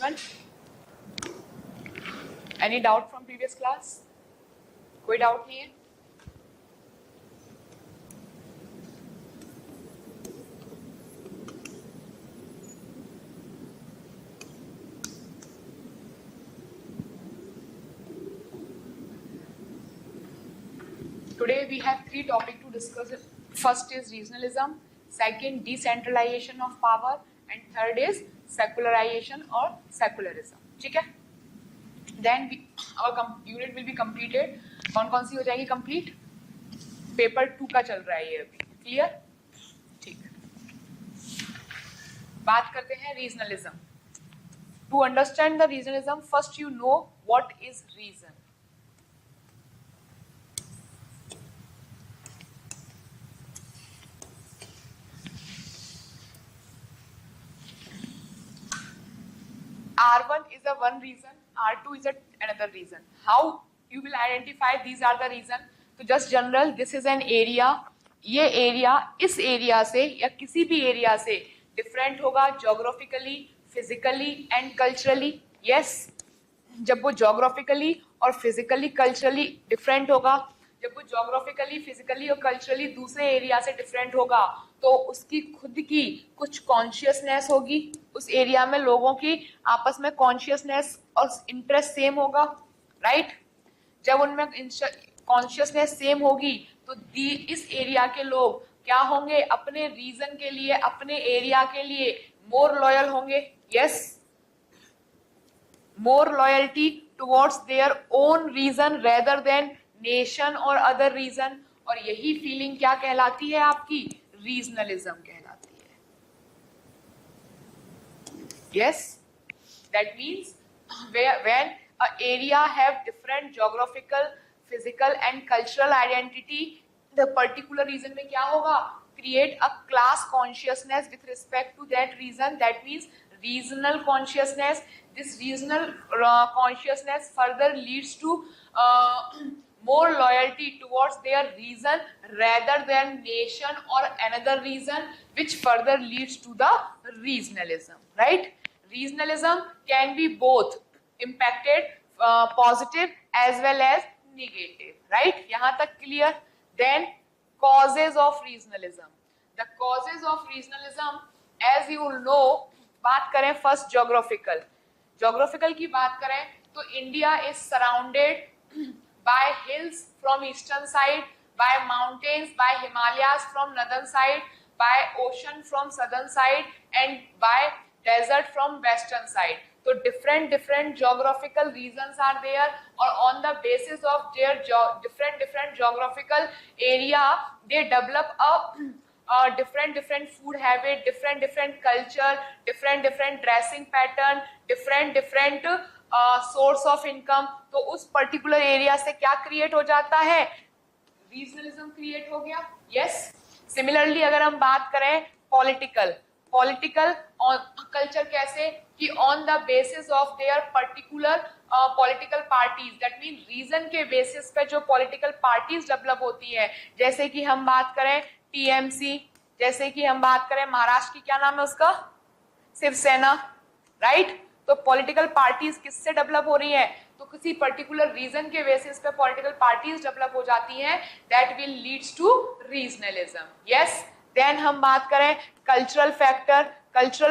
everyone? Any doubt from previous class? कोई doubt नहीं है? Today we have three topics to discuss. First is regionalism, second decentralization of power, and third is secularization or secularism. ठीक है? Then our unit will be completed. कौन सी हो जाएगी complete? Paper 2 का चल रहा है ये अभी. Clear? ठीक. बात करते हैं regionalism. To understand the regionalism, first you know what is region. R1 is a one region, R2 is another region. How you will identify these are the region? तो just general, this is an area. ये area इस area से या किसी भी area से different होगा geographically, physically and culturally. Yes, जब वो geographically और physically, culturally different होगा, जब वो geographically, physically और culturally दूसरे area से different होगा, तो उसकी खुद की कुछ कॉन्शियसनेस होगी. उस एरिया में लोगों की आपस में कॉन्शियसनेस और इंटरेस्ट सेम होगा, राइट? जब उनमें कॉन्शियसनेस सेम होगी तो इस एरिया के लोग क्या होंगे? अपने रीजन के लिए, अपने एरिया के लिए मोर लॉयल होंगे. Yes, more loyalty towards their own region rather than nation और अदर रीजन. और यही फीलिंग क्या कहलाती है? आपकी रीजनलिज्म कहलाती है. Yes, that means when an area have different geographical, physical and cultural identity, the particular region में क्या होगा? Create a class consciousness with respect to that region. That means regional consciousness. This regional consciousness further leads to more loyalty towards their region rather than nation or another region, which further leads to the regionalism, right? Regionalism can be both impacted positive as well as negative, right? यहाँ तक clear? Then causes of regionalism. The causes of regionalism, as you know, बात करें first geographical. Geographical की बात करें तो India is surrounded by hills from eastern side, by mountains, by Himalayas from northern side, by ocean from southern side, and by desert from western side. So different geographical regions are there, or on the basis of their different geographical area, they develop a different food habit, different culture, different dressing pattern, different source of income. तो उस particular area से क्या create हो जाता है? Regionalism create हो गया. Yes. Similarly अगर हम बात करें पॉलिटिकल कल्चर, कैसे कि on the basis of their particular political parties, that mean region के बेसिस पे जो पॉलिटिकल पार्टीज डेवलप होती है, जैसे कि हम बात करें टीएमसी, जैसे कि हम बात करें महाराष्ट्र की क्या नाम है उसका? शिवसेना, राइट? तो पॉलिटिकल पार्टीज किससे डेवलप हो रही है? तो किसी पर्टिकुलर रीजन के बेसिस पे पॉलिटिकल पार्टीज डेवलप हो जाती हैं. That will leads to regionalism. Yes. देन हम बात करें cultural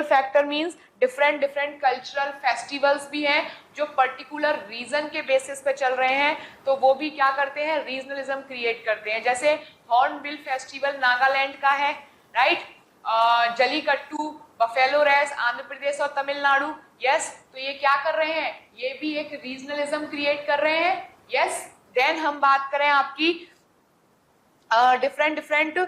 factor means different cultural festivals भी हैं जो पर्टिकुलर रीजन के बेसिस पे चल रहे हैं, तो वो भी क्या करते हैं? रीजनलिज्म क्रिएट करते हैं. जैसे हॉर्नबिल फेस्टिवल नागालैंड का है, right? Jallikattu, buffalo race Andhra Pradesh और तमिलनाडु. यस. तो ये क्या कर रहे हैं? ये भी एक रीजनलिज्म क्रिएट कर रहे हैं. यस. देन हम बात करें आपकी डिफरेंट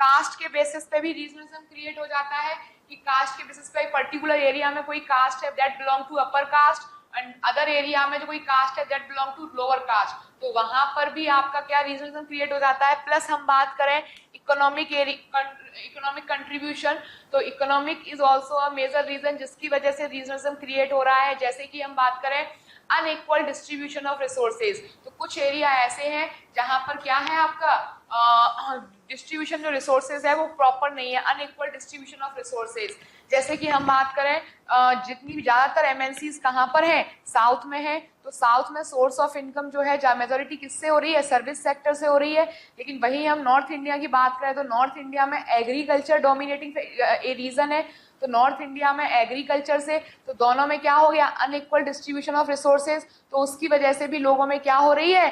कास्ट के बेसिस पे भी रीजनलिज्म क्रिएट हो जाता है कि कास्ट के बेसिस पे पर्टिकुलर एरिया में कोई कास्ट है that belong to upper caste, and other area में जो कोई कास्ट है that belong to lower caste. तो वहां पर भी आपका क्या रीजनलिज्म क्रिएट हो जाता है. प्लस हम बात करें इकोनॉमिक कंट्रीब्यूशन, तो economic is also a major region जिसकी वजह से रीजनलिज्म क्रिएट हो रहा है. जैसे कि हम बात करें अनइक्वल डिस्ट्रीब्यूशन ऑफ रिसोर्सेज, तो कुछ एरिया ऐसे हैं जहां पर क्या है आपका डिस्ट्रीब्यूशन जो रिसोर्सेज है वो प्रॉपर नहीं है, अनइक्वल डिस्ट्रीब्यूशन ऑफ रिसोर्सेज। जैसे कि हम बात करें जितनी भी ज्यादातर एमएनसीज कहाँ पर है, साउथ में है, तो साउथ में सोर्स ऑफ इनकम जो है मेजोरिटी किससे हो रही है, सर्विस सेक्टर से हो रही है। लेकिन वहीं हम नॉर्थ इंडिया की बात करें तो नॉर्थ इंडिया में एग्रीकल्चर डोमिनेटिंग रीजन है, तो नॉर्थ इंडिया में एग्रीकल्चर से, तो दोनों में क्या हो गया, अनइक्वल डिस्ट्रीब्यूशन ऑफ रिसोर्सेज। तो उसकी वजह से भी लोगों में क्या हो रही है,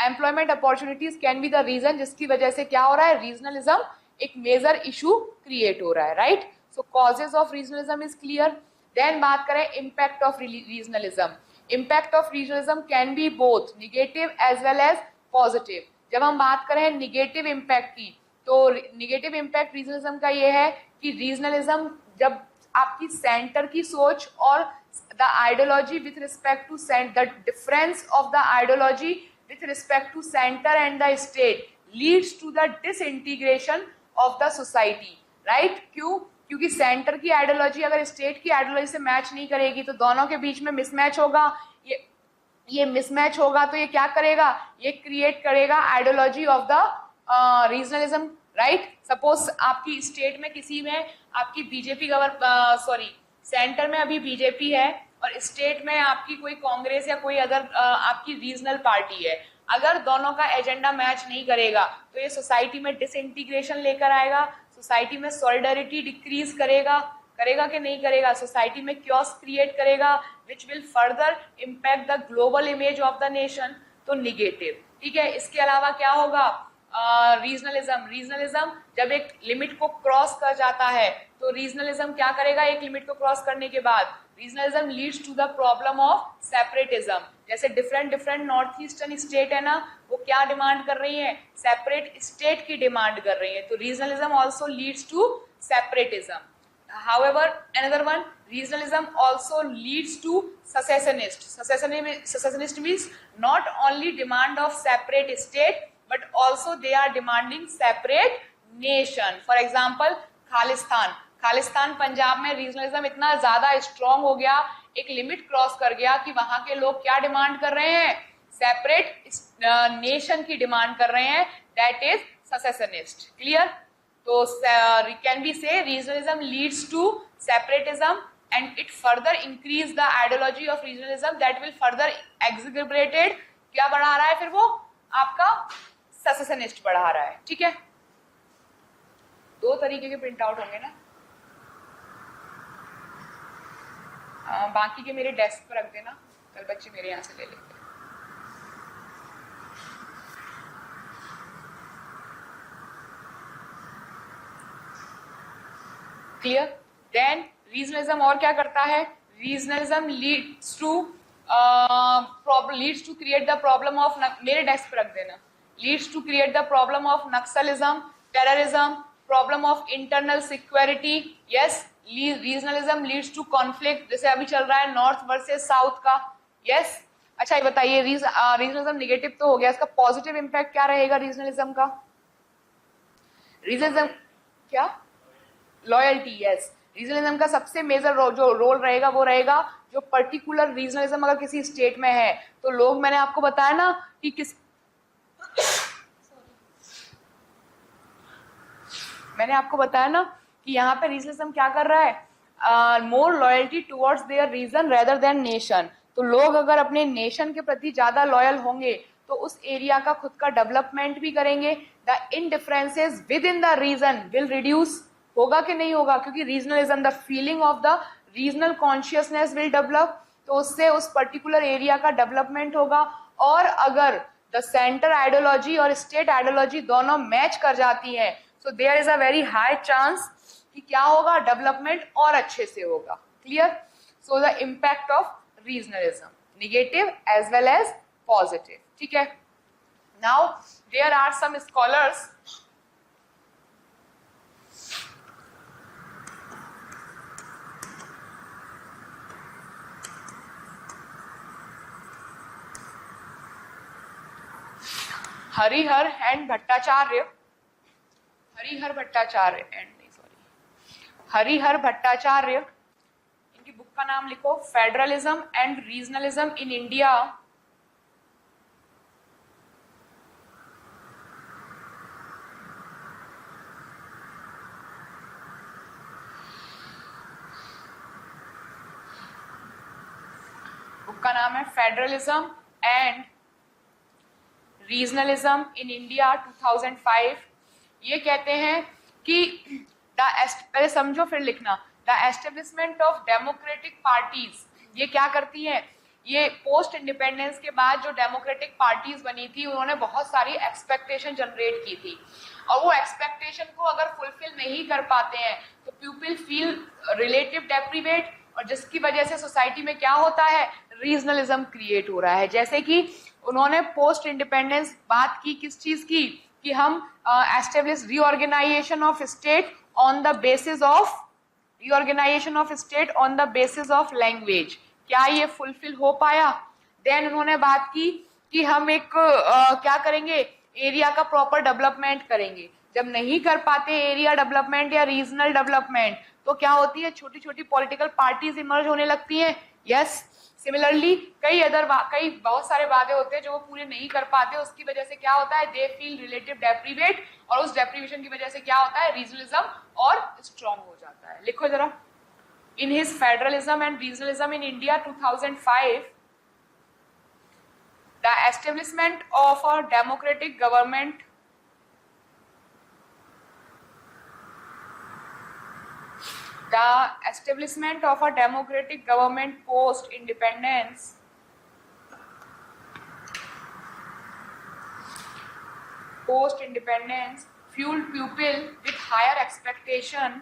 employment opportunities can be the region, जिसकी वजह से क्या हो रहा है, रीजनलिज्म एक मेजर इशू क्रिएट हो रहा है, right. So causes of regionalism is clear. Then बात करें impact of regionalism. Impact of regionalism can be both negative as well as positive. जब हम बात करें निगेटिव इम्पैक्ट की, तो निगेटिव इम्पैक्ट रीजनलिज्म का ये है कि रीजनलिज्म जब आपकी सेंटर की सोच और the ideology with respect to the difference of the ideology with respect to center and the state leads to the disintegration of the society, right? क्यों? क्योंकि सेंटर की आइडियोलॉजी अगर स्टेट की आइडियोलॉजी से मैच नहीं करेगी तो दोनों के बीच में मिसमैच होगा। ये मिसमैच होगा तो ये क्या करेगा, ये क्रिएट करेगा ideology of the regionalism, right. Suppose आपकी स्टेट में किसी में आपकी बीजेपी सेंटर में अभी बीजेपी है और स्टेट में आपकी कोई कांग्रेस या कोई अदर आपकी रीजनल पार्टी है। अगर दोनों का एजेंडा मैच नहीं करेगा तो ये सोसाइटी में डिसइंटीग्रेशन लेकर आएगा, सोसाइटी में सॉलिडरिटी डिक्रीज करेगा कि नहीं करेगा, सोसाइटी में क्योस क्रिएट करेगा which will further impact the global image of the nation, तो निगेटिव, ठीक है। इसके अलावा क्या होगा, रीजनलिज्म जब एक लिमिट को क्रॉस कर जाता है तो रीजनलिज्म क्या करेगा, एक लिमिट को क्रॉस करने के बाद regionalism leads to the problem of separatism. जैसे डिफरेंट नॉर्थ ईस्टर्न स्टेट है ना, वो क्या डिमांड कर रही है, सेपरेट स्टेट की डिमांड कर रही है, तो regionalism also leads to separatism. However, another one, regionalism also leads to secessionist. Secessionist means not only demand of separate state, but also they are demanding separate nation. For example, Khalistan Punjab में regionalism इतना ज्यादा strong हो गया, एक limit cross कर गया कि वहां के लोग क्या डिमांड कर रहे हैं, सेपरेट नेशन की डिमांड कर रहे हैं, दैट इज secessionist. क्लियर? तो can we say regionalism leads to separatism and it further increase the ideology of regionalism that will further exacerbated, क्या बढ़ा रहा है फिर वो आपका secessionist बढ़ा रहा है, ठीक है। दो तरीके के प्रिंट आउट होंगे ना, बाकी के मेरे डेस्क पर रख देना, कल बच्चे मेरे यहाँ से ले लेंगे। क्लियर? देन रीजनलिज्म और क्या करता है, regionalism leads to create the problem of, मेरे डेस्क पर रख देना, leads to create the problem of Naxalism, terrorism, problem of internal security. Yes, regionalism leads to conflict, जैसे अभी चल रहा है नॉर्थ वर्सेस साउथ का। यस, अच्छा ये बताइए, रीजनलिज्म निगेटिव तो हो गया, इसका पॉजिटिव इंपैक्ट क्या रहेगा रीजनलिज्म का? रीजनलिज्म क्या, लॉयल्टी। यस, रीजनलिज्म का सबसे मेजर जो रोल रहेगा वो रहेगा जो पर्टिकुलर रीजनलिज्म अगर किसी स्टेट में है तो लोग, मैंने आपको बताया ना कि मैंने आपको बताया ना कि यहाँ पे रीजनलिज्म क्या कर रहा है, more loyalty towards their region rather than nation. तो लोग अगर अपने नेशन के प्रति ज्यादा लॉयल होंगे तो उस एरिया का खुद का डेवलपमेंट भी करेंगे। The indifferences within the region will reduce, होगा कि नहीं होगा, क्योंकि regionalism, the feeling of the regional consciousness will develop, तो उससे उस पर्टिकुलर एरिया का डेवलपमेंट होगा। और अगर द सेंटर आइडियोलॉजी और स्टेट आइडियोलॉजी दोनों मैच कर जाती है so there is a very high chance कि क्या होगा, डेवलपमेंट और अच्छे से होगा। Clear? So the impact of regionalism negative as well as positive, ठीक है। Now there are some scholars, Harihar Bhattacharya इनकी बुक का नाम लिखो, federalism and regionalism in India, उसका नाम है federalism and regionalism in India 2005। ये कहते हैं कि पहले समझो फिर लिखना, the establishment of democratic parties, ये क्या करती हैं, ये पोस्ट इंडिपेंडेंस के बाद जो डेमोक्रेटिक पार्टीज बनी थी उन्होंने बहुत सारी एक्सपेक्टेशन जनरेट की थी, और वो एक्सपेक्टेशन को अगर फुलफिल नहीं कर पाते हैं तो पीपल फील रिलेटिव डेप्रीवेट, और जिसकी वजह से सोसाइटी में क्या होता है, रीजनलिज्म क्रिएट हो रहा है। जैसे कि उन्होंने पोस्ट इंडिपेंडेंस बात की किस चीज की, कि हम establish reorganisation of state on the basis of of language. क्या ये फुलफिल हो पाया? देन उन्होंने बात की कि हम एक क्या करेंगे, एरिया का प्रॉपर डेवलपमेंट करेंगे। जब नहीं कर पाते एरिया डेवलपमेंट या रीजनल डेवलपमेंट, तो क्या होती है, छोटी छोटी पॉलिटिकल पार्टीज इमर्ज होने लगती हैं। यस, सिमिलरली कई बहुत सारे वादे होते हैं जो वो पूरे नहीं कर पाते, उसकी वजह से क्या होता है, दे फील रिलेटिव डेप्रीवेट, और उस डेप्रीवेशन की वजह से क्या होता है, रीजनलिज्म और स्ट्रॉन्ग हो जाता है। लिखो जरा, in his federalism and regionalism in India 2005, the establishment of a democratic government post independence fueled people with higher expectation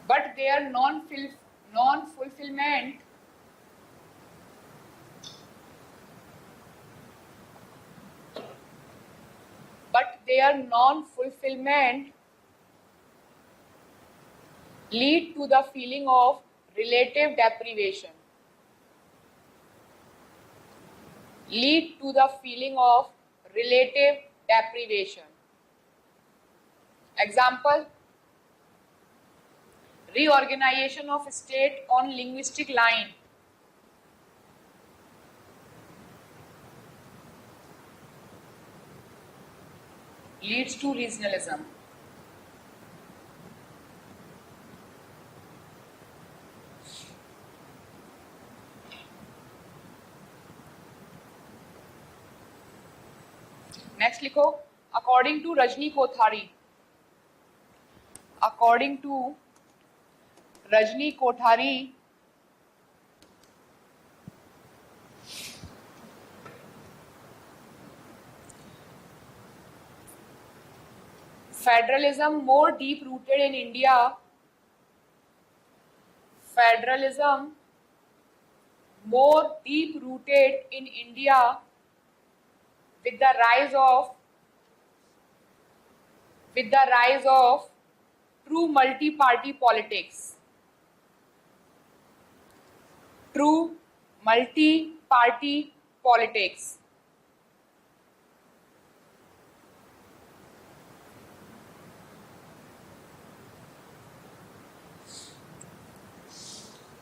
but their non-fulfillment lead to the feeling of relative deprivation. Example, reorganization of state on linguistic line leads to regionalism. Next लिखो, according to Rajni Kothari federalism more deep rooted in India with the rise of true multi-party politics.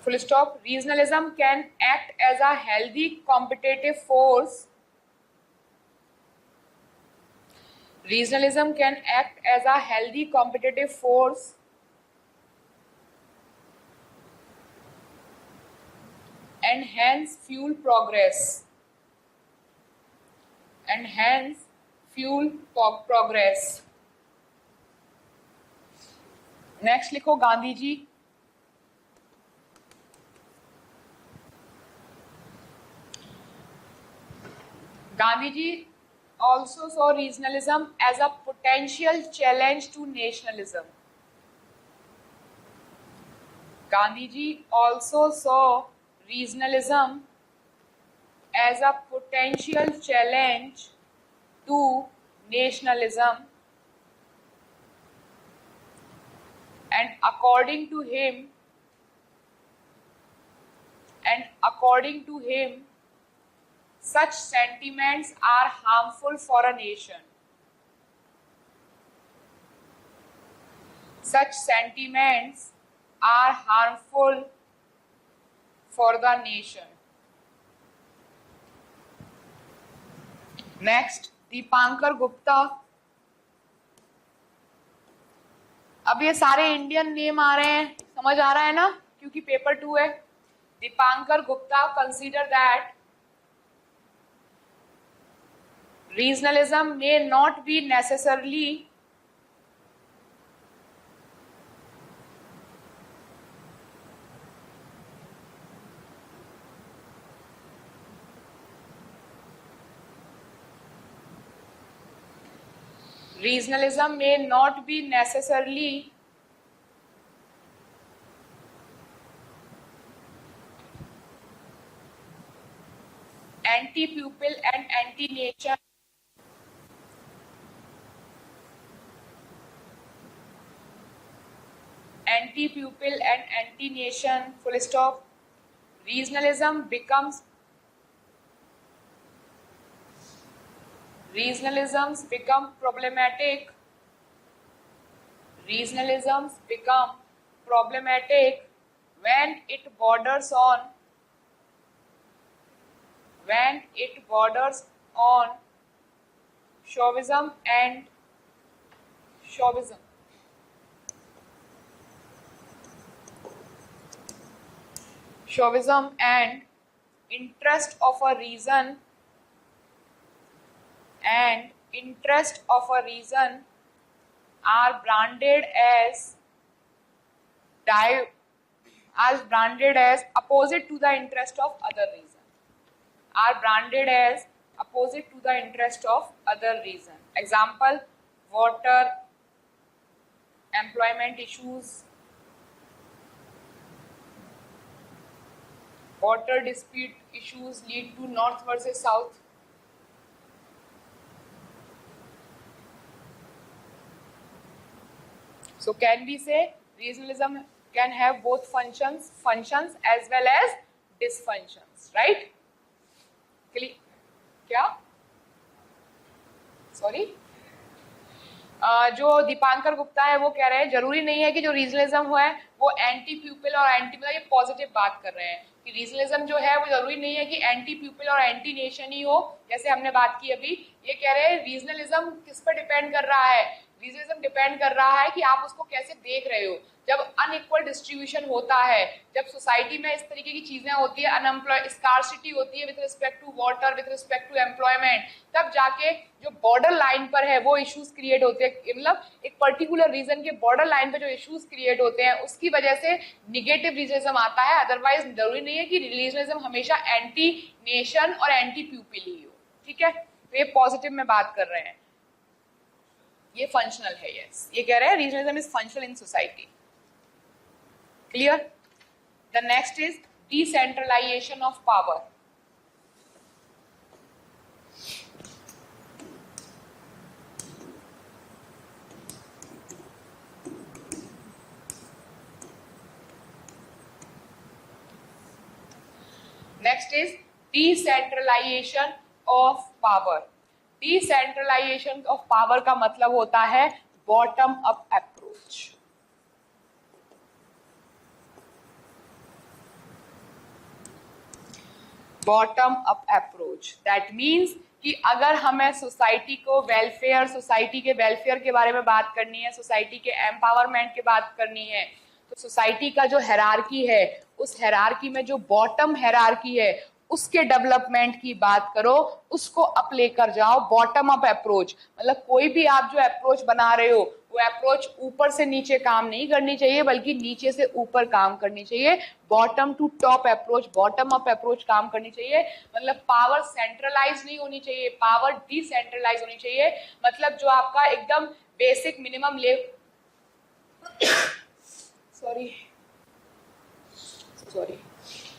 Full stop. Regionalism can act as a healthy competitive force. And hence fuel progress. Next लिखो, Gandhi ji also saw regionalism as a potential challenge to nationalism. Gandhi ji also saw regionalism as a potential challenge to nationalism, and according to him such sentiments are harmful for a nation. Next Dipankar Gupta. अब ये सारे Indian name आ रहे हैं, समझ आ रहा है ना, क्योंकि पेपर 2 है। Dipankar Gupta consider that regionalism may not be necessarily anti-pupil and anti-nation and anti-nation, full stop. Regionalism become problematic. Regionalisms become problematic when it borders on chauvinism and interest of a reason are branded as opposite to the interest of other reason. Example: water, employment issues, water dispute issues lead to north versus south. So can we say regionalism can have both functions as well as dysfunctions, right? क्या? Sorry, जो दीपांकर गुप्ता है वो कह रहे हैं जरूरी नहीं है कि जो रीजनलिज्म है वो एंटी प्यूपिल और एंटी, मतलब ये पॉजिटिव बात कर रहे हैं कि रीजनलिज्म जो है वो जरूरी नहीं है कि एंटी प्यूपिल और एंटी नेशन ही हो, जैसे हमने बात की अभी। ये कह रहे हैं रीजनलिज्म किस पर डिपेंड कर रहा है? रीजनलिज्म डिपेंड कर रहा है कि आप उसको कैसे देख रहे हो। जब अनइक्वल डिस्ट्रीब्यूशन होता है, जब सोसाइटी में इस तरीके की चीजें होती है, अनएम्प्लॉय स्कार्सिटी होती है with respect to water, with respect to employment, तब जाके जो बॉर्डर लाइन पर है वो इश्यूज क्रिएट होते हैं। मतलब एक पर्टिकुलर रीजन के बॉर्डर लाइन पर जो इश्यूज क्रिएट होते हैं उसकी वजह से निगेटिव रीजनिज्म आता है। अदरवाइज जरूरी नहीं है कि रीजनिज्म हमेशा एंटी नेशन और एंटी प्यूपिल ही हो, ठीक है। तो ये पॉजिटिव में बात कर रहे हैं, ये फंक्शनल है। यस, ये कह रहे हैं regionism is functional in society. Clear? The next is decentralization of power. Next is decentralization of power. Decentralization of power का मतलब होता है bottom up approach. Bottom up approach, that means कि अगर हमें सोसाइटी को वेलफेयर, सोसाइटी के welfare के बारे में बात करनी है, सोसाइटी के एम्पावरमेंट की बात करनी है, तो सोसाइटी का जो हेरार्की है उस हेरार्की में जो बॉटम हेरार्की है उसके डेवलपमेंट की बात करो, उसको अप लेकर जाओ। बॉटम अप अप्रोच मतलब कोई भी आप जो अप्रोच बना रहे हो वो अप्रोच ऊपर से नीचे काम नहीं करनी चाहिए बल्कि नीचे से ऊपर काम करनी चाहिए। Bottom to top approach, bottom up approach काम करनी चाहिए। मतलब पावर सेंट्रलाइज नहीं होनी चाहिए, पावर डिसेंट्रलाइज होनी चाहिए। मतलब जो आपका एकदम बेसिक मिनिमम सॉरी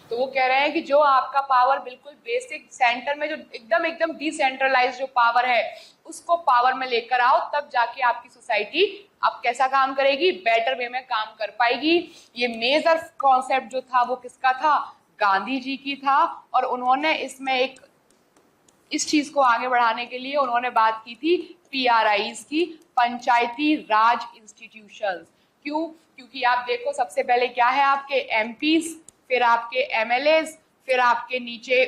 तो वो कह रहे हैं कि जो आपका पावर बिल्कुल बेसिक सेंटर में जो एकदम डिसेंट्रलाइज जो पावर है उसको पावर में लेकर आओ, तब जाके आपकी सोसाइटी अब कैसा काम करेगी, बेटर वे में काम कर पाएगी। ये मेजर कॉन्सेप्ट जो था वो किसका था, गांधी जी की था। और उन्होंने इसमें इस चीज को आगे बढ़ाने के लिए उन्होंने बात की थी PRIs की, पंचायती राज इंस्टीट्यूशंस। क्यों? क्योंकि आप देखो सबसे पहले क्या है आपके MPs, फिर आपके MLAs, फिर आपके नीचे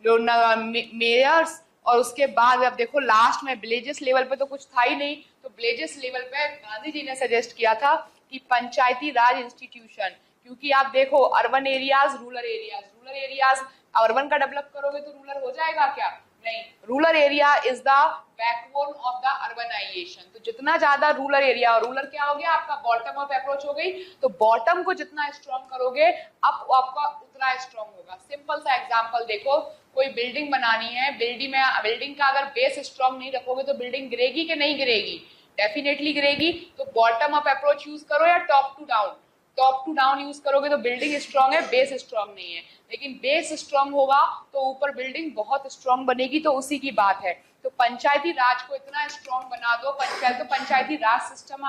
जो मेयर्स और उसके बाद अब देखो लास्ट में विलेजेस लेवल पे तो कुछ था ही नहीं, तो विलेजेस लेवल पे गांधी जी ने सजेस्ट किया था कि पंचायती राज इंस्टीट्यूशन, क्योंकि आप देखो urban areas, rural areas, urban का डेवलप करोगे तो रूरल हो जाएगा क्या? नहीं, rural area is the backbone of the urbanisation. तो जितना ज्यादा रूरल एरिया, और रूरल क्या हो गया आपका, बॉटम अप अप्रोच हो गई, तो बॉटम को जितना स्ट्रॉन्ग करोगे अप आपका उतना स्ट्रॉन्ग होगा। सिंपल सा एग्जांपल देखो, कोई बिल्डिंग बनानी है, बिल्डिंग का अगर बेस स्ट्रॉन्ग नहीं रखोगे तो बिल्डिंग गिरेगी कि नहीं गिरेगी? डेफिनेटली गिरेगी। तो बॉटम अप अप्रोच यूज करो या top to down? Top to down use करोगे तो बिल्डिंग स्ट्रॉन्ग है, बेस स्ट्रॉन्ग नहीं है। लेकिन बेस स्ट्रॉन्ग होगा तो ऊपर बिल्डिंग बहुत स्ट्रॉन्ग बनेगी, तो उसी की बात है। तो पंचायती राज को इतना स्ट्रॉन्ग बना दो, पंचायती राज सिस्टम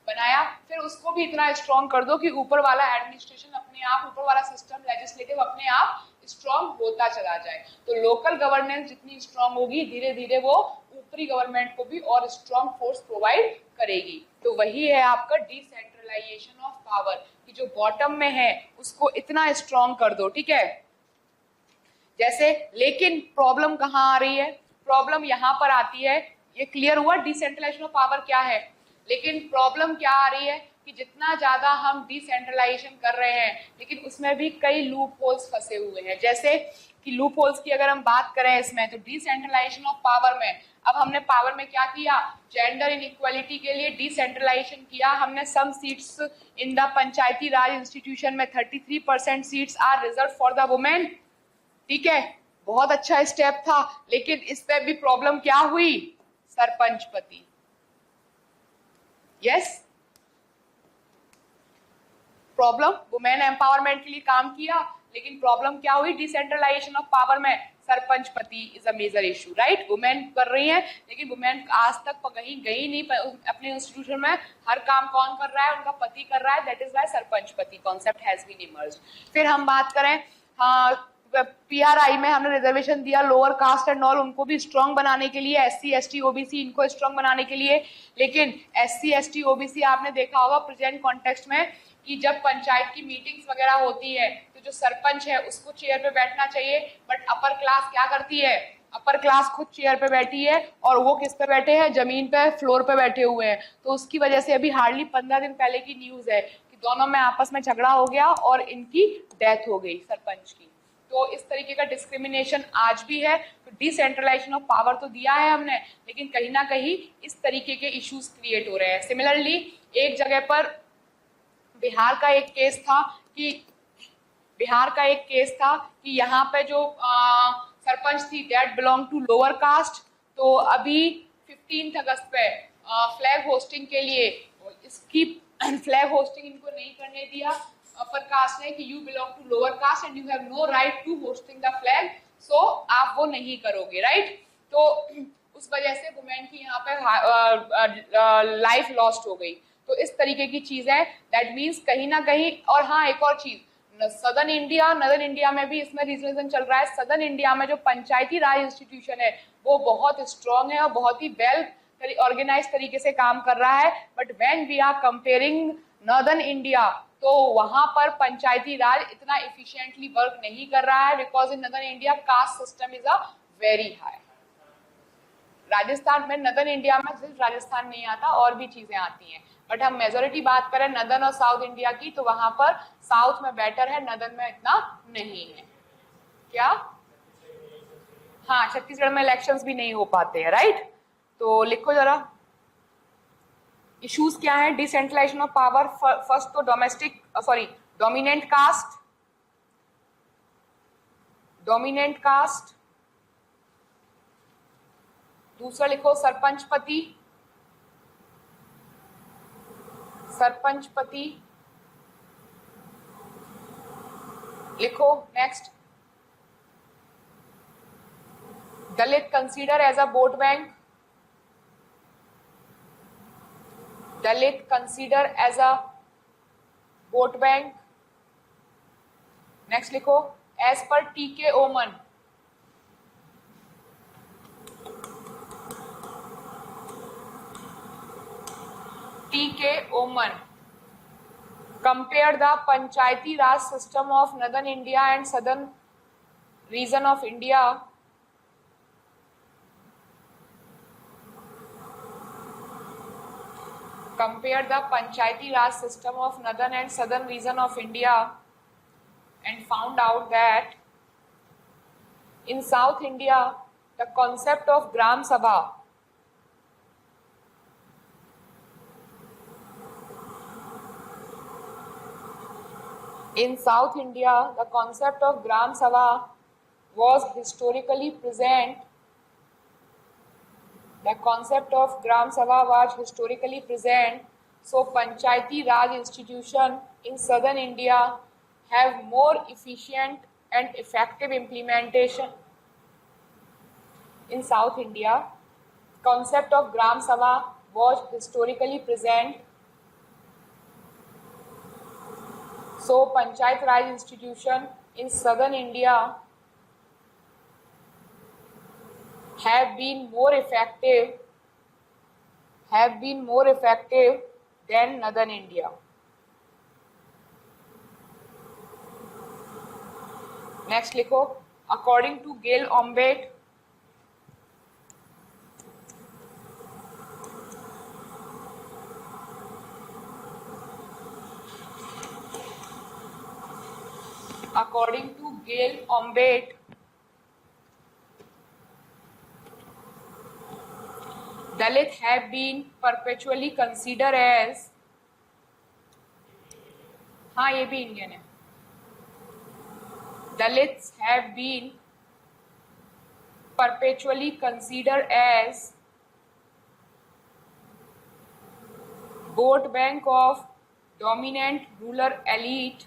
बनाया, फिर उसको भी इतना स्ट्रॉन्ग कर दो कि ऊपर वाला एडमिनिस्ट्रेशन अपने आप, ऊपर वाला सिस्टम लेजिस्लेटिव अपने आप स्ट्रॉन्ग होता चला जाए। तो लोकल गवर्नेंस जितनी स्ट्रॉन्ग होगी, धीरे धीरे वो ऊपरी गवर्नमेंट को भी और स्ट्रॉन्ग फोर्स प्रोवाइड करेगी। तो वही है आपका डिसेंट्रलाइजेशन ऑफ पावर, कि जो बॉटम में है उसको इतना स्ट्रॉन्ग कर दो, ठीक है। जैसे, लेकिन प्रॉब्लम कहाँ आ रही है? प्रॉब्लम यहाँ पर आती है, ये क्लियर हुआ डिसेंट्रलाइजेशन ऑफ पावर क्या है। लेकिन प्रॉब्लम क्या आ रही है कि जितना ज्यादा हम डिसेंट्रलाइजेशन कर रहे हैं, लेकिन उसमें भी कई लूप होल्स फंसे हुए हैं। जैसे कि लूप होल्स की अगर हम बात करें इसमें, तो डिसेंट्रलाइजेशन ऑफ पावर में अब हमने पावर में क्या किया, जेंडर इनइक्वालिटी के लिए डिसेंट्रलाइजेशन किया हमने। Some seats in the panchayati raj institution में 33% seats are reserve for the women, ठीक है, बहुत अच्छा स्टेप था। लेकिन इस पे भी प्रॉब्लम क्या हुई? सरपंच पति। यस, प्रॉब्लम, वुमेन एम्पावरमेंट के लिए काम किया, लेकिन प्रॉब्लम क्या हुई? डिसेंट्रलाइजेशन ऑफ पावर में sarpanch pati is a major issue, right. Women कर रही है, लेकिन वुमेन आज तक कहीं गई नहीं अपने इंस्टीट्यूशन में, हर काम कौन कर रहा है? उनका पति कर रहा है, दैट इज वाई सरपंच पति कॉन्सेप्ट हैज बीन इमर्ज्ड। फिर हम बात करें, हाँ, पीआरआई में हमने रिजर्वेशन दिया लोअर कास्ट एंड ऑल, उनको भी स्ट्रॉन्ग बनाने के लिए, एससी एसटी ओबीसी इनको स्ट्रॉन्ग बनाने के लिए। लेकिन एससी एसटी ओबीसी आपने देखा होगा प्रेजेंट कॉन्टेक्स्ट में कि जब पंचायत की मीटिंग्स वगैरह होती है तो जो सरपंच है उसको चेयर पे बैठना चाहिए, बट अपर क्लास क्या करती है? अपर क्लास खुद चेयर पे बैठी है और वो किस पे बैठे हैं? जमीन पे, फ्लोर पे बैठे हुए हैं। तो उसकी वजह से अभी हार्डली 15 दिन पहले की न्यूज है कि दोनों में आपस में झगड़ा हो गया और इनकी डेथ हो गई, सरपंच की। तो इस तरीके का डिस्क्रिमिनेशन आज भी है। तो डिसेंट्रलाइजेशन ऑफ पावर तो दिया है हमने, लेकिन कहीं ना कहीं इस तरीके के इश्यूज क्रिएट हो रहे हैं। सिमिलरली एक जगह पर बिहार का एक केस था कि यहाँ पे जो सरपंच थी that belong to lower caste, तो अभी 15 अगस्त पे फ्लैग होस्टिंग के लिए इसकी फ्लैग होस्टिंग इनको नहीं करने दिया अपर कास्ट ने, कि you belong to lower caste and you have no right to hosting the flag, so आप वो नहीं करोगे, राइट। तो उस वजह से वुमेन की यहाँ पे लाइफ लॉस्ट हो गई। तो इस तरीके की चीज है, दैट मीन्स कहीं ना कहीं। और हाँ, एक और चीज, सदर्न इंडिया में भी इसमें रीजन चल रहा है। सदर्न इंडिया में जो पंचायती राज इंस्टीट्यूशन है वो बहुत स्ट्रॉन्ग है और बहुत ही वेल ऑर्गेनाइज तरीके से काम कर रहा है। But when we are comparing northern India, तो वहां पर पंचायती राज इतना इफिशिएंटली वर्क नहीं कर रहा है, because in northern India caste system is a very high. Rajasthan में, नॉर्दर्न इंडिया में सिर्फ राजस्थान नहीं आता, और भी चीजें आती हैं, बट हम मेजोरिटी बात करें नॉर्दर्न और साउथ इंडिया की, तो वहां पर साउथ में बेटर है, नॉर्दर्न में इतना नहीं है। क्या? हाँ, छत्तीसगढ़ में इलेक्शंस भी नहीं हो पाते हैं, राइट। तो लिखो जरा इश्यूज क्या है डिसेंट्रलाइजेशन ऑफ पावर। फर्स्ट तो डोमिनेंट कास्ट, दूसरा लिखो सरपंच पति लिखो। Next, Dalit consider as a vote bank, next लिखो एज पर टीके ओमन, compare the Panchayati Raj system of Northern India and Southern region of India compared the Panchayati Raj system of northern and southern region of India and found out that in South India, the concept of Gram Sabha was historically present. So Panchayati Raj institution in southern India have more efficient and effective implementation. In South India, concept of Gram Sabha was historically present. So Panchayat Raj institution in southern India have been more effective than northern India. Next लिखो, according to Gail Ombet, Dalit have been perpetually considered as, हाँ ये भी Indian है, Dalits have been perpetually considered as vote bank of dominant rural elite,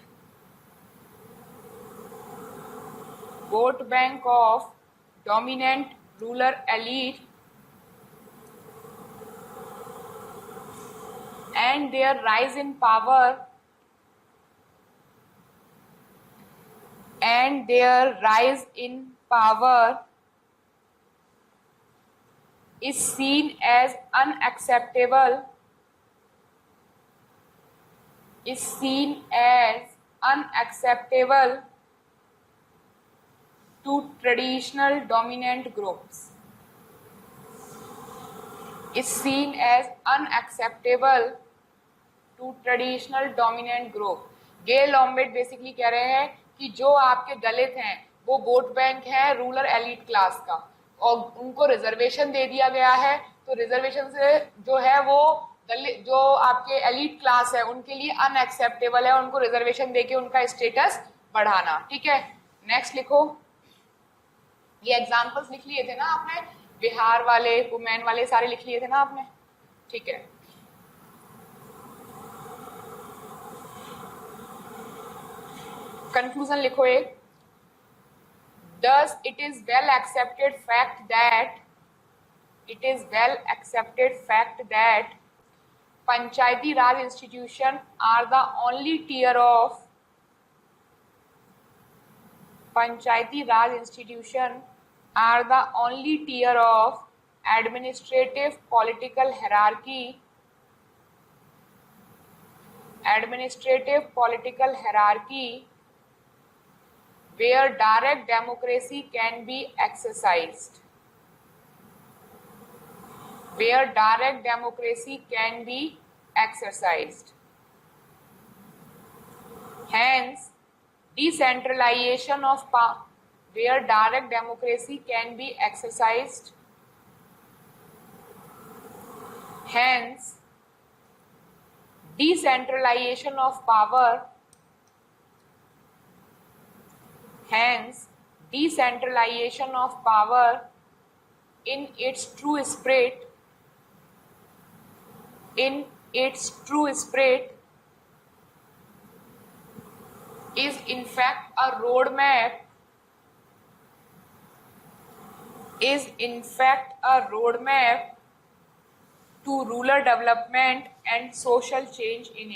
and their rise in power is seen as unacceptable to traditional dominant groups. Gail Omvedt basically कह रहे हैं कि जो आपके दलित हैं वो वोट बैंक है रूरल एलिट क्लास का और उनको रिजर्वेशन दे दिया गया है, तो रिजर्वेशन से जो है वो दलित जो आपके एलिट क्लास है उनके लिए अनएक्सेप्टेबल है, उनको रिजर्वेशन देके उनका स्टेटस बढ़ाना. ठीक है, नेक्स्ट लिखो. ये एग्जांपल्स लिख लिए थे ना आपने, बिहार वाले, वुमेन वाले सारे लिख लिए थे ना आपने. ठीक है, कंक्लूजन लिखो एक. Thus, it is well accepted fact that Panchayati Raj institutions are the only tier of administrative political hierarchy where direct democracy can be exercised. Hence, decentralization of power, where direct democracy can be exercised. Hence, decentralization of power in its true spirit is in fact a roadmap to rural development and social change in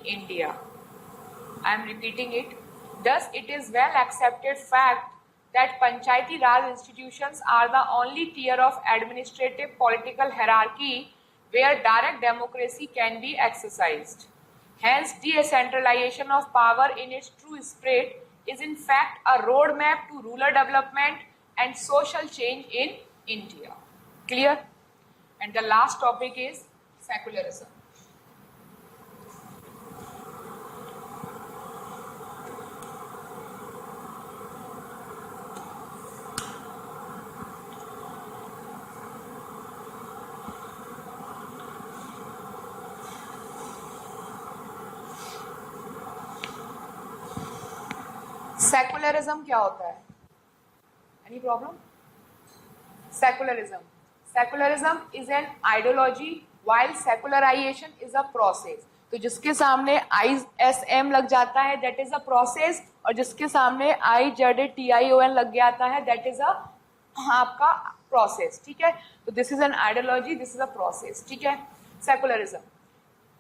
India. I am repeating it. Thus, it is well accepted fact that Panchayati Raj institutions are the only tier of administrative political hierarchy where direct democracy can be exercised. Hence, decentralization of power in its true spirit is in fact a roadmap to rural development and social change in India. Clear? And the last topic is secularism. Secularism क्या होता है? Any problem? Secularism, secularism is an ideology while secularisation is a process. तो जिसके सामने ISM लग जाता है that is a process, और जिसके सामने IZATION लग जाता है दैट इज अ आपका प्रोसेस. ठीक है, तो this is an ideology, this is a process. ठीक है, सेकुलरिज्म.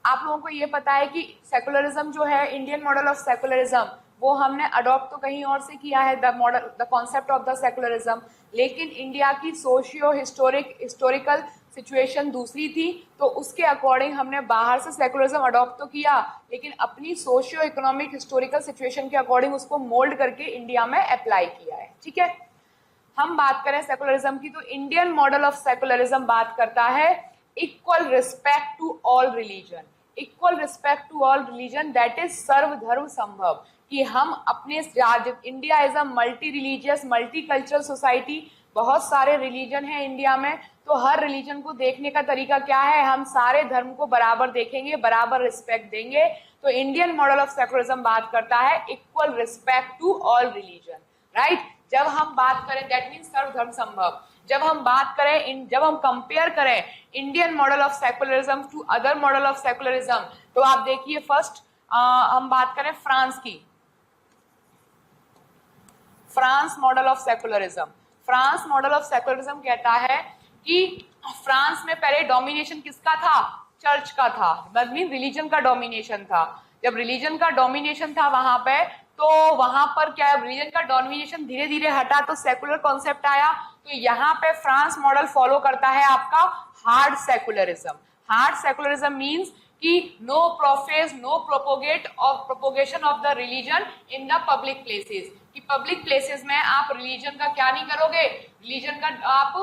आप लोगों को ये पता है कि सेकुलरिज्म जो है, इंडियन मॉडल ऑफ सेकुलरिज्म, वो हमने अडॉप्ट तो कहीं और से किया है, the model, the concept of the secularism, लेकिन इंडिया की सोशियो हिस्टोरिकल सिचुएशन दूसरी थी, तो उसके अकॉर्डिंग हमने बाहर से सेकुलरिज्म अडॉप्ट तो किया, लेकिन अपनी सोशियो इकोनॉमिक हिस्टोरिकल सिचुएशन के अकॉर्डिंग उसको मोल्ड करके इंडिया में अप्लाई किया है. ठीक है, हम बात करें सेकुलरिज्म की, तो इंडियन मॉडल ऑफ सेकुलरिज्म बात करता है equal respect to all religion. Equal respect to all religion that is sarvadharma sambhav, कि हम अपने राज्य, India is a multi religious multi cultural society, बहुत सारे रिलीजन हैं इंडिया में, तो हर रिलीजन को देखने का तरीका क्या है, हम सारे धर्म को बराबर देखेंगे, बराबर रिस्पेक्ट देंगे. तो इंडियन मॉडल ऑफ सेकुलरिज्म बात करता है equal respect to all religion. Right, जब हम बात करें दैट मीन्स सर्वधर्म संभव. जब हम बात करें, जब हम कंपेयर करें Indian model of secularism to other model of secularism, तो आप देखिए फर्स्ट हम बात करें फ्रांस की. France model of secularism, France model of secularism कहता है कि फ्रांस में पहले डोमिनेशन किसका था? चर्च का था, दैट मीन रिलीजन का डोमिनेशन था. जब रिलीजन का डोमिनेशन था वहां पे, तो वहां पर क्या रिलीजन का डोमिनेशन धीरे धीरे हटा तो सेकुलर कॉन्सेप्ट आया. तो यहाँ पे फ्रांस मॉडल फॉलो करता है आपका hard secularism. Hard secularism means कि no profess no propagation of the religion in the public places. कि पब्लिक प्लेसेस में आप रिलीजन का क्या नहीं करोगे, रिलीजन का आप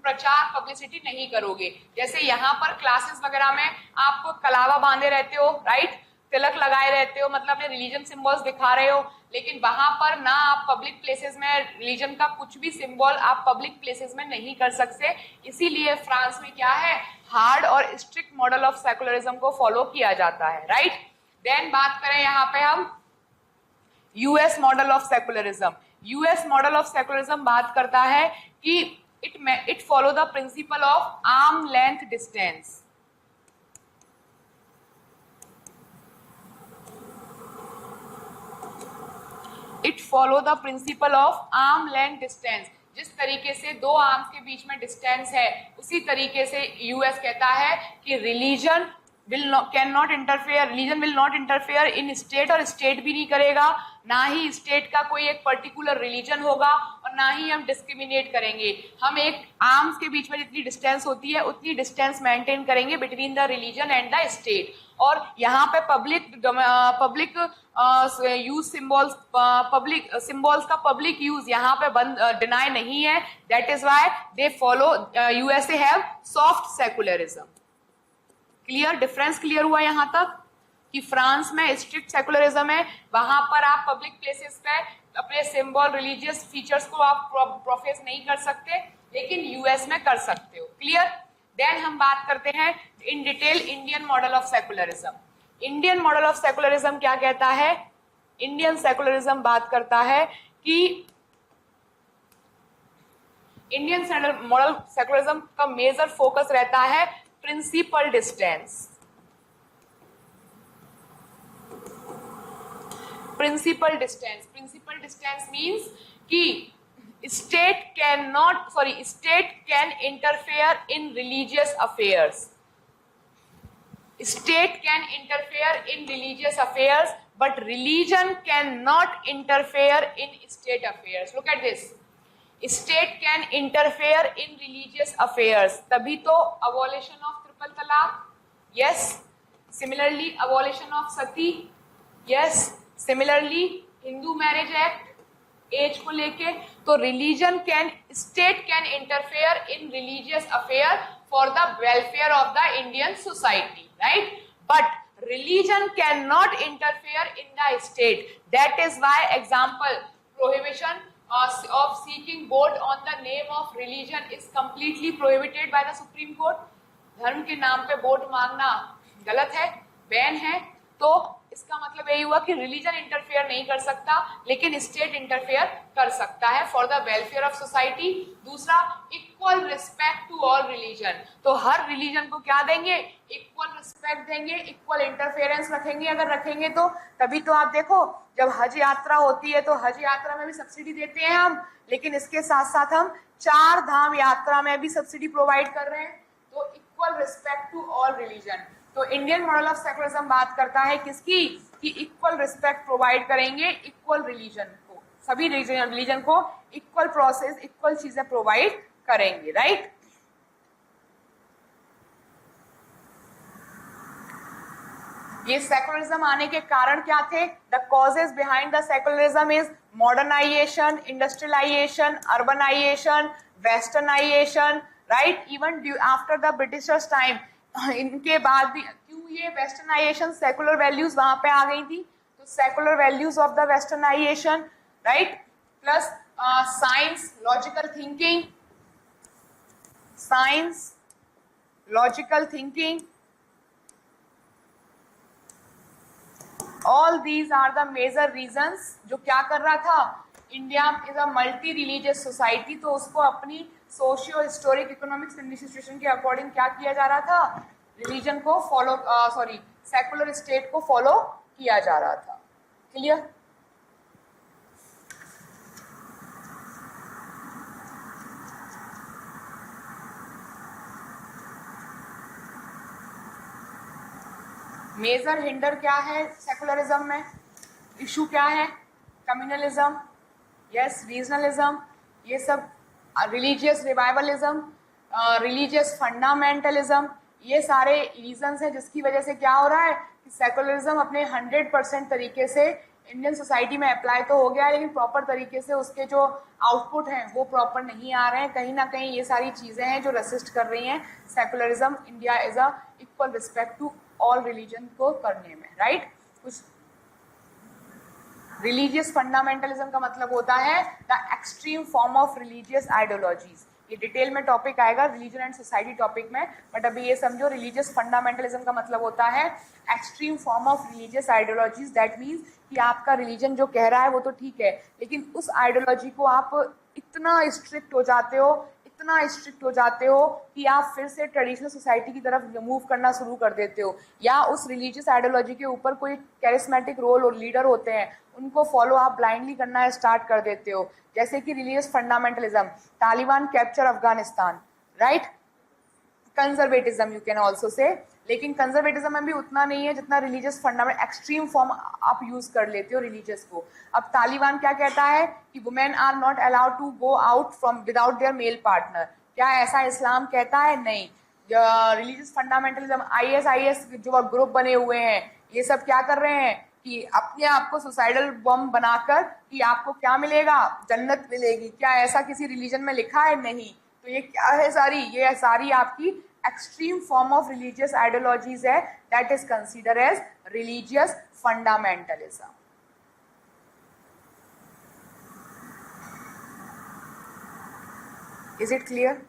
प्रचार पब्लिसिटी नहीं करोगे. जैसे यहाँ पर क्लासेस वगैरह में आप कलावा बांधे रहते हो, राइट, तिलक लगाए रहते हो, मतलब अपने रिलीजन सिंबल्स दिखा रहे हो, लेकिन वहां पर ना आप पब्लिक प्लेसेस में रिलीजन का कुछ भी सिंबल आप पब्लिक प्लेसेस में नहीं कर सकते. इसीलिए फ्रांस में क्या है, हार्ड और स्ट्रिक्ट मॉडल ऑफ सेकुलरिज्म को फॉलो किया जाता है. राइट, देन बात करें यहाँ पे हम US model of secularism. US model of secularism बात करता है कि it follow the principle of arm length distance. It follow the principle of arm length distance. जिस तरीके से दो आर्म्स के बीच में डिस्टेंस है, उसी तरीके से यूएस कहता है कि religion can not interfere, religion will not interfere in state, और स्टेट भी नहीं करेगा, ना ही स्टेट का कोई एक पर्टिकुलर रिलीजन होगा, और ना ही हम डिस्क्रिमिनेट करेंगे. हम एक आर्म्स के बीच में जितनी डिस्टेंस होती है उतनी डिस्टेंस मेंटेन करेंगे between the religion and the state. और यहाँ पे public use symbols, public symbols का पब्लिक यूज यहाँ पे डिनाई नहीं है. That is why they follow, USA have soft secularism. Clear, difference clear हुआ यहाँ तक कि फ्रांस में स्ट्रिक्ट सेकुलरिज्म है, वहां पर आप पब्लिक प्लेसेस पे अपने सिंबल रिलीजियस फीचर्स को आप प्रोफेस नहीं कर सकते, लेकिन यूएस में कर सकते हो. क्लियर. देन हम बात करते हैं in detail Indian model of secularism. Indian model of secularism क्या कहता है? इंडियन सेकुलरिज्म बात करता है कि इंडियन मॉडल सेकुलरिज्म का मेजर फोकस रहता है principle distance. Principle distance means कि state can interfere in religious affairs. State can interfere in religious affairs, but religion cannot interfere in state affairs. Look at this. State can interfere in religious affairs. तभी तो abolition of triple talaq. Yes. Similarly, abolition of sati. Yes. Similarly, Hindu marriage act as को लेके, तो religion can, state can interfere in religious affair for the welfare of the Indian society, right, but religion cannot interfere in the state. That is why example prohibition of seeking vote on the name of religion is completely prohibited by the Supreme Court. धर्म के नाम पे vote मांगना गलत है, ban है। तो इसका मतलब यही हुआ कि रिलीजन इंटरफेयर नहीं कर सकता, लेकिन स्टेट इंटरफेयर कर सकता है for the welfare of society. दूसरा, equal respect to all religion, तो हर रिलीजन को क्या देंगे, इक्वल रिस्पेक्ट देंगे, इक्वल इंटरफेरेंस रखेंगे। अगर रखेंगे तो तभी तो आप देखो जब हज यात्रा होती है तो हज यात्रा में भी सब्सिडी देते हैं हम, लेकिन इसके साथ साथ हम 4 धाम यात्रा में भी सब्सिडी प्रोवाइड कर रहे हैं। तो equal respect to all religion. तो इंडियन मॉडल ऑफ सेकुलरिज्म बात करता है किसकी, कि इक्वल रिस्पेक्ट प्रोवाइड करेंगे इक्वल रिलीजन को, सभी रिलीजन को इक्वल प्रोसेस, इक्वल चीजें प्रोवाइड करेंगे, राइट। ये सेकुलरिज्म आने के कारण क्या थे, the causes behind the secularism is modernization, industrialization, urbanization, westernization, right. Even after the Britishers time, इनके बाद भी क्यों ये वेस्टर्नाइजेशन, सेकुलर वैल्यूज वहां पे आ गई थी, तो secular values of the westernization, right, plus science, logical thinking, science, logical thinking, all these are the major reasons. जो क्या कर रहा था, India is a multi religious society, तो उसको अपनी सोशियो हिस्टोरिक इकोनॉमिक सिचुएशन के अकॉर्डिंग क्या किया जा रहा था, रिलीजन को फॉलो, सेकुलर स्टेट को फॉलो किया जा रहा था। क्लियर। मेजर हिंडर क्या है सेकुलरिज्म में, इशू क्या है, कम्युनलिज्म, यस, रीजनलिज्म, ये सब, रिलीजियस रिवाइवलिज्म, रिलीजियस फंडामेंटलिज्म, ये सारे रीजंस हैं जिसकी वजह से क्या हो रहा है कि सेकुलरिज्म अपने 100% तरीके से इंडियन सोसाइटी में अप्लाई तो हो गया है, लेकिन प्रॉपर तरीके से उसके जो आउटपुट हैं वो प्रॉपर नहीं आ रहे हैं। कहीं ना कहीं ये सारी चीज़ें हैं जो रेसिस्ट कर रही हैं secularism, India is a equal respect to all religion को करने में, राइट। कुछ रिलीजियस फंडामेंटलिज्म का मतलब होता है the extreme form of religious ideologies. ये डिटेल में टॉपिक आएगा रिलीजन एंड सोसाइटी टॉपिक में, बट अभी ये समझो रिलीजियस फंडामेंटलिज्म का मतलब होता है extreme form of religious ideologies. That means कि आपका रिलीजन जो कह रहा है वो तो ठीक है, लेकिन उस आइडियोलॉजी को आप इतना स्ट्रिक्ट हो जाते हो, इतना स्ट्रिक्ट हो जाते हो कि आप फिर से ट्रेडिशनल सोसाइटी की तरफ मूव करना शुरू कर देते हो, या उस रिलीजियस आइडियोलॉजी के ऊपर कोई कैरिस्मेटिक रोल और लीडर होते हैं उनको फॉलो आप ब्लाइंडली करना स्टार्ट कर देते हो। जैसे कि religious fundamentalism, Taliban capture Afghanistan, right, conservatism you can also say, लेकिन कंजर्वेटिज्म में भी उतना नहीं है जितना रिलीजियस फंडामेंट, एक्सट्रीम फॉर्म आप यूज कर लेते हो रिलीजियस को। अब तालिबान क्या कहता है कि women are not allowed to go out from without their male partner, क्या ऐसा इस्लाम कहता है? नहीं। रिलीजियस फंडामेंटलिज्म, ISIS जो ग्रुप बने हुए हैं ये सब क्या कर रहे हैं कि अपने आप को सुसाइडल बम बनाकर कि आपको क्या मिलेगा, जन्नत मिलेगी, क्या ऐसा किसी रिलीजन में लिखा है? नहीं। तो ये क्या है सारी, ये सारी आपकी extreme form of religious ideologies है, that is consider as religious fundamentalism. Is it clear?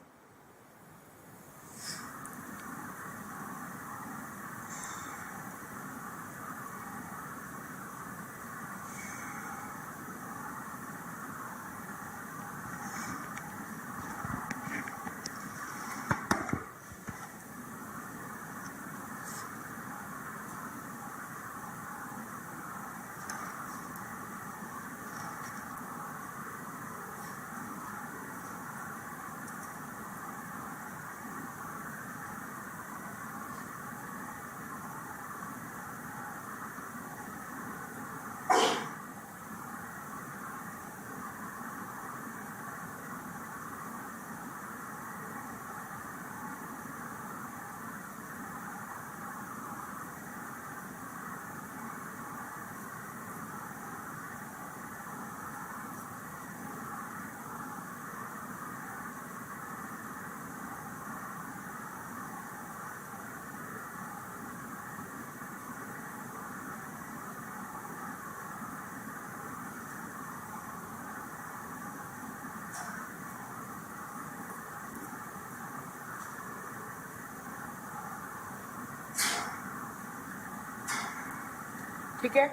ठीक है,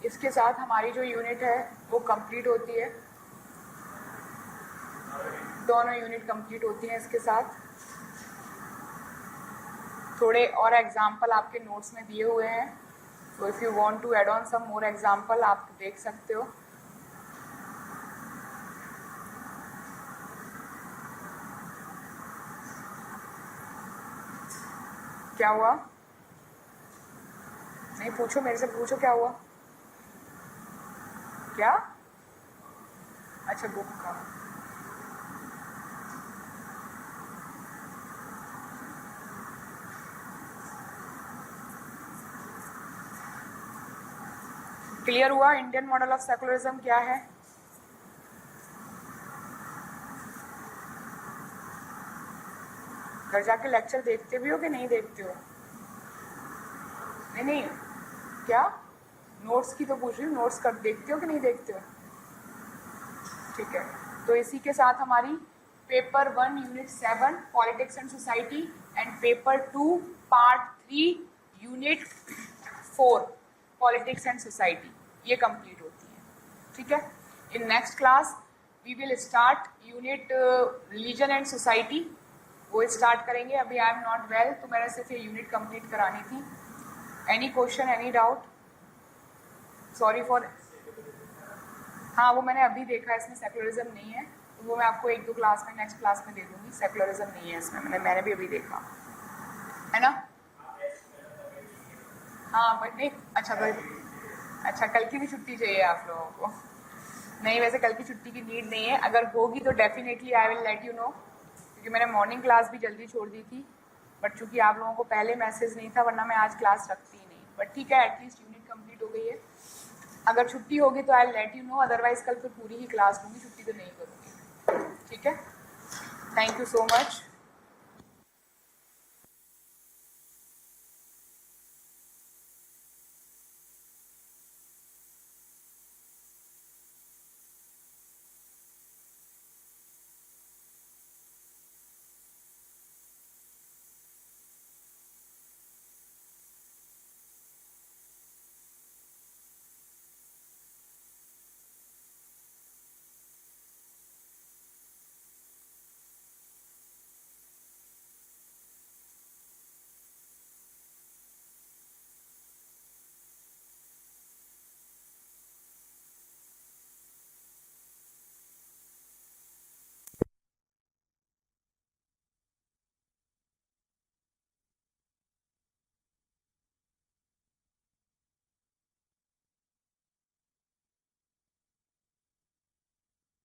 इसके साथ हमारी जो यूनिट है वो कंप्लीट होती है, दोनों यूनिट कंप्लीट होती हैं इसके साथ। थोड़े और एग्जाम्पल आपके नोट्स में दिए हुए हैं, तो if you want to add on some more example आप देख सकते हो। क्या हुआ? नहीं पूछो, मेरे से पूछो क्या हुआ। क्या? अच्छा बुक का। क्लियर हुआ इंडियन मॉडल ऑफ सेकुलरिज्म क्या है? घर जाके लेक्चर देखते भी हो कि नहीं देखते हो? नहीं, क्या नोट्स की तो पूछ रही हूँ, नोट्स कर देखते हो कि नहीं देखते हो? ठीक है, तो इसी के साथ हमारी paper 1 unit 7 politics and society and paper 2 part 3 unit 4 politics and society ये कंप्लीट होती है। ठीक है, in next class we will start unit religion and society, वो स्टार्ट करेंगे। अभी आई एम नॉट वेल, तो मैंने सिर्फ ये यूनिट कंप्लीट करानी थी। Any question, any doubt? Sorry for, हाँ वो मैंने अभी देखा, इसमें सेकुलरिज्म नहीं है, तो वो मैं आपको 1-2 क्लास में नेक्स्ट क्लास में दे दूँगी। सेकुलरिज्म नहीं है इसमें, मैंने भी अभी देखा है ना। हाँ बट नहीं, अच्छा भाई, अच्छा कल की भी छुट्टी चाहिए आप लोगों को? नहीं, वैसे कल की छुट्टी की नीड नहीं है, अगर होगी तो definitely I will let you know, क्योंकि मैंने मॉर्निंग क्लास भी जल्दी छोड़ दी थी, बट चूंकि आप लोगों को पहले मैसेज नहीं था, वरना मैं आज क्लास रखती ही नहीं। बट ठीक है, एटलीस्ट यूनिट कंप्लीट हो गई है। अगर छुट्टी होगी तो I let you know, otherwise कल फिर पूरी ही क्लास लूँगी, छुट्टी तो नहीं करूँगी। ठीक है, थैंक यू सो मच।